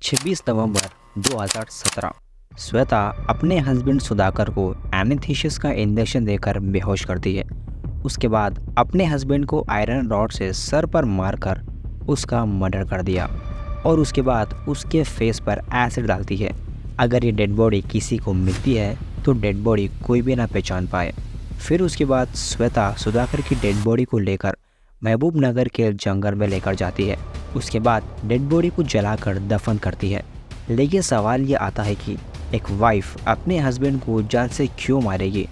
26 नवंबर 2017 श्वेता अपने हस्बैंड सुधाकर को एनेस्थीसिया का इंजेक्शन देकर बेहोश करती है। उसके बाद अपने हस्बैंड को आयरन रॉड से सर पर मारकर उसका मर्डर कर दिया और उसके बाद उसके फेस पर एसिड डालती है। अगर ये डेड बॉडी किसी को मिलती है तो डेड बॉडी कोई भी ना पहचान पाए। फिर उसके बाद श्वेता सुधाकर की डेड बॉडी को लेकर महबूब नगर के जंगल में लेकर जाती है। उसके बाद डेड बॉडी को जलाकर दफन करती है। लेकिन सवाल ये आता है कि एक वाइफ अपने हस्बैंड को जान से क्यों मारेगी,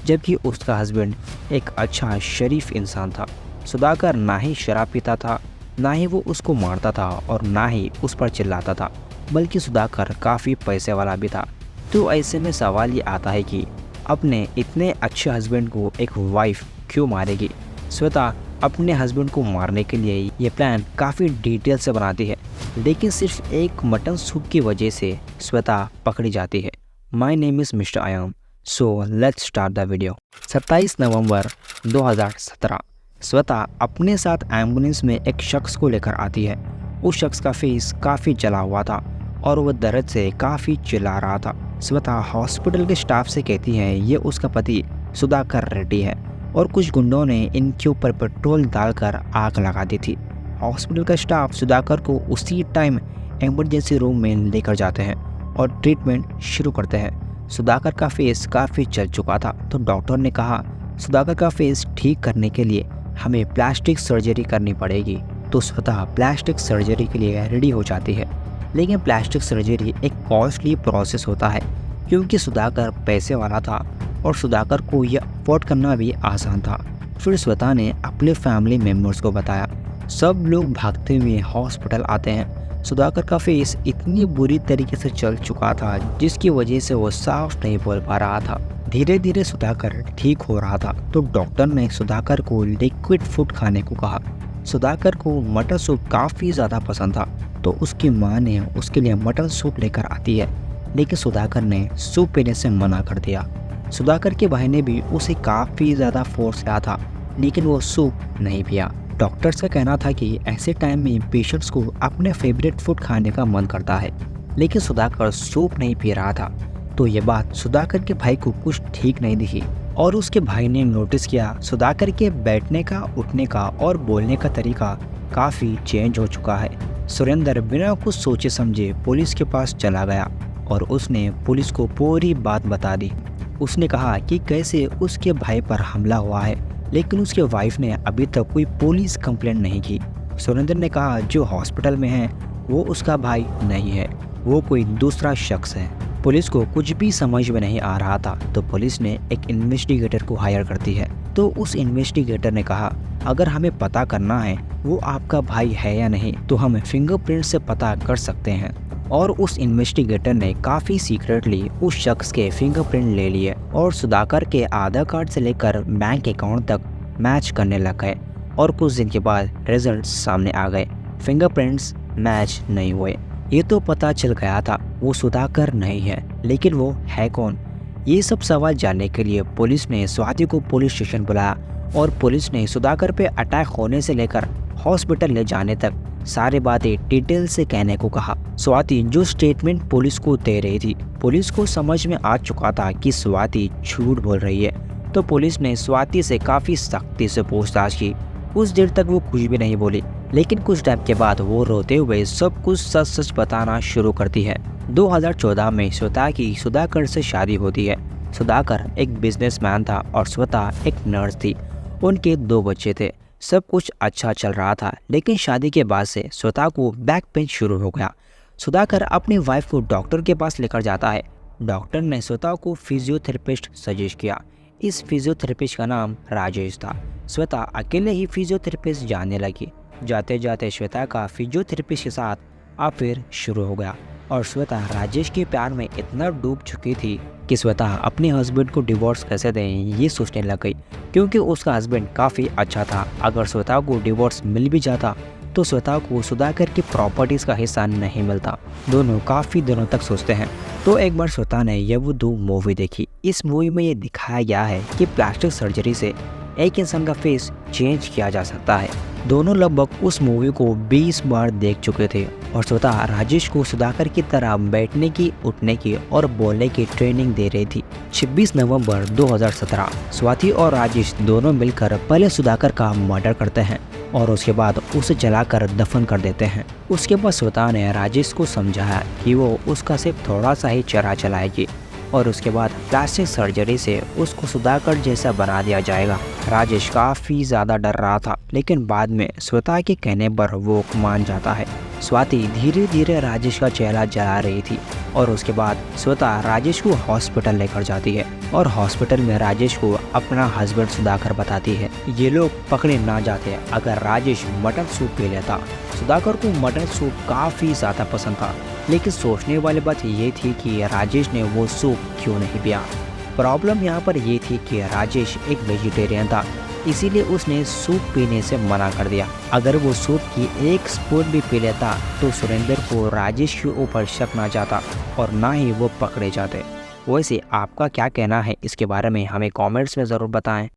जबकि उसका हस्बैंड एक अच्छा शरीफ इंसान था। सुधाकर ना ही शराब पीता था, ना ही वो उसको मारता था और ना ही उस पर चिल्लाता था, बल्कि सुधाकर काफ़ी पैसे वाला भी था। तो ऐसे में सवाल ये आता है कि अपने इतने अच्छे हस्बैंड को एक वाइफ क्यों मारेगी। श्वेता अपने हस्बैंड को मारने के लिए ये प्लान काफ़ी डिटेल से बनाती है, लेकिन सिर्फ एक मटन सूप की वजह से श्वेता पकड़ी जाती है। माय नेम इज़ मिस्टर आयाम, so let's start the video. 27 नवंबर 2017 श्वेता अपने साथ एम्बुलेंस में एक शख्स को लेकर आती है। उस शख्स का फेस काफ़ी जला हुआ था और वह दर्द से काफ़ी चिल्ला रहा था। श्वेता हॉस्पिटल के स्टाफ से कहती है ये उसका पति सुधाकर रेड्डी है और कुछ गुंडों ने इनके ऊपर पेट्रोल डालकर आग लगा दी थी। हॉस्पिटल का स्टाफ सुधाकर को उसी टाइम इमरजेंसी रूम में लेकर जाते हैं और ट्रीटमेंट शुरू करते हैं। सुधाकर का फेस काफ़ी जल चुका था, तो डॉक्टर ने कहा सुधाकर का फेस ठीक करने के लिए हमें प्लास्टिक सर्जरी करनी पड़ेगी। तो श्वेता प्लास्टिक सर्जरी के लिए रेडी हो जाती है, लेकिन प्लास्टिक सर्जरी एक कॉस्टली प्रोसेस होता है क्योंकि सुधाकर पैसे वाला था और सुधाकर को यह अफोर्ड करना भी आसान था। फिर श्वेता ने अपने फैमिली मेम्बर्स को बताया। सब लोग भागते हुए हॉस्पिटल आते हैं। सुधाकर का फेस इतनी बुरी तरीके से चल चुका था जिसकी वजह से वो साफ नहीं बोल पा रहा था। धीरे धीरे सुधाकर ठीक हो रहा था, तो डॉक्टर ने सुधाकर को लिक्विड फूड खाने को कहा। सुधाकर को मटन सूप काफ़ी ज़्यादा पसंद था, तो उसकी माँ ने उसके लिए मटन सूप लेकर आती है, लेकिन सुधाकर ने सूप पीने से मना कर दिया। सुधाकर के भाई ने भी उसे काफ़ी ज़्यादा फोर्स किया था, लेकिन वो सूप नहीं पिया। डॉक्टर्स का कहना था कि ऐसे टाइम में पेशेंट्स को अपने फेवरेट फूड खाने का मन करता है, लेकिन सुधाकर सूप नहीं पी रहा था। तो ये बात सुधाकर के भाई को कुछ ठीक नहीं दिखी और उसके भाई ने नोटिस किया सुधाकर के बैठने का, उठने का और बोलने का तरीका काफ़ी चेंज हो चुका है। सुरेंद्र बिना कुछ सोचे समझे पुलिस के पास चला गया और उसने पुलिस को पूरी बात बता दी। उसने कहा कि कैसे उसके भाई पर हमला हुआ है, लेकिन उसके वाइफ ने अभी तक कोई पुलिस कंप्लेंट नहीं की। सुरेंद्र ने कहा जो हॉस्पिटल में है वो उसका भाई नहीं है, वो कोई दूसरा शख्स है। पुलिस को कुछ भी समझ में नहीं आ रहा था, तो पुलिस ने एक इन्वेस्टिगेटर को हायर करती है। तो उस इन्वेस्टिगेटर ने कहा अगर हमें पता करना है वो आपका भाई है या नहीं तो हम फिंगरप्रिंट से पता कर सकते हैं। और उस इन्वेस्टिगेटर ने काफ़ी सीक्रेटली उस शख्स के फिंगरप्रिंट ले लिए और सुधाकर के आधार कार्ड से लेकर बैंक अकाउंट तक मैच करने लग गए। और कुछ दिन के बाद रिजल्ट सामने आ गए, फिंगरप्रिंट्स मैच नहीं हुए। ये तो पता चल गया था वो सुधाकर नहीं है, लेकिन वो है कौन? ये सब सवाल जानने के लिए पुलिस ने स्वाति को पुलिस स्टेशन बुलाया और पुलिस ने सुधाकर पे अटैक होने से लेकर हॉस्पिटल ले जाने तक सारी बातें डिटेल से कहने को कहा। स्वाति जो स्टेटमेंट पुलिस को दे रही थी, पुलिस को समझ में आ चुका था कि स्वाति झूठ बोल रही है, तो पुलिस ने स्वाति से काफ़ी सख्ती से पूछताछ की। कुछ देर तक वो कुछ भी नहीं बोली, लेकिन कुछ टाइम के बाद वो रोते हुए सब कुछ सच सच बताना शुरू करती है। 2014 में श्वेता की सुधाकर से शादी होती है। सुधाकर एक बिजनेसमैन था और श्वेता एक नर्स थी। उनके 2 बच्चे थे। सब कुछ अच्छा चल रहा था, लेकिन शादी के बाद से श्वेता को बैक पेन शुरू हो गया। सुधाकर अपनी वाइफ को डॉक्टर के पास लेकर जाता है। डॉक्टर ने श्वेता को फिजियोथेरेपिस्ट सजेस्ट किया। इस फिजियोथेरेपिस्ट का नाम राजेश था। श्वेता अकेले ही फिजियोथेरेपिस्ट जाने लगी। जाते जाते श्वेता का फिजियोथेरेपिस्ट के साथ अफेयर शुरू हो गया और श्वेता राजेश के प्यार में इतना डूब चुकी थी कि श्वेता अपने हस्बैंड को डिवोर्स कैसे दें ये सोचने लग गई, क्योंकि उसका हस्बैंड काफ़ी अच्छा था। अगर श्वेता को डिवोर्स मिल भी जाता तो श्वेता को सुधाकर की प्रॉपर्टीज़ का हिस्सा नहीं मिलता। दोनों काफ़ी दिनों तक सोचते हैं। तो एक बार श्वेता ने यवदू मूवी देखी। इस मूवी में ये दिखाया गया है कि प्लास्टिक सर्जरी से एक इंसान का फेस चेंज किया जा सकता है। दोनों लगभग उस मूवी को 20 बार देख चुके थे और स्वतः राजेश को सुधाकर की तरह बैठने की, उठने की और बोलने की ट्रेनिंग दे रही थी। 26 नवंबर 2017 स्वाति और राजेश दोनों मिलकर पहले सुधाकर का मर्डर करते हैं और उसके बाद उसे जलाकर दफन कर देते हैं। उसके बाद स्वतः ने राजेश को समझाया कि वो उसका सिर्फ थोड़ा सा ही चेहरा चलाएगी और उसके बाद प्लास्टिक सर्जरी से उसको सुधाकर जैसा बना दिया जाएगा। राजेश काफ़ी ज़्यादा डर रहा था, लेकिन बाद में श्वेता के कहने पर वो मान जाता है। स्वाति धीरे धीरे राजेश का चेहरा जला रही थी और उसके बाद श्वेता राजेश को हॉस्पिटल लेकर जाती है और हॉस्पिटल में राजेश को अपना हस्बैंड सुधाकर बताती है। ये लोग पकड़े ना जाते अगर राजेश मटन सूप पी लेता। सुधाकर को मटन सूप काफ़ी ज़्यादा पसंद था, लेकिन सोचने वाली बात ये थी कि राजेश ने वो सूप क्यों नहीं पिया। प्रॉब्लम यहाँ पर ये थी कि राजेश एक वेजिटेरियन था, इसीलिए उसने सूप पीने से मना कर दिया। अगर वो सूप की एक स्पून भी पी लेता तो सुरेंद्र को राजेश के ऊपर शक ना जाता और ना ही वो पकड़े जाते। वैसे आपका क्या कहना है इसके बारे में हमें कमेंट्स में ज़रूर बताएं।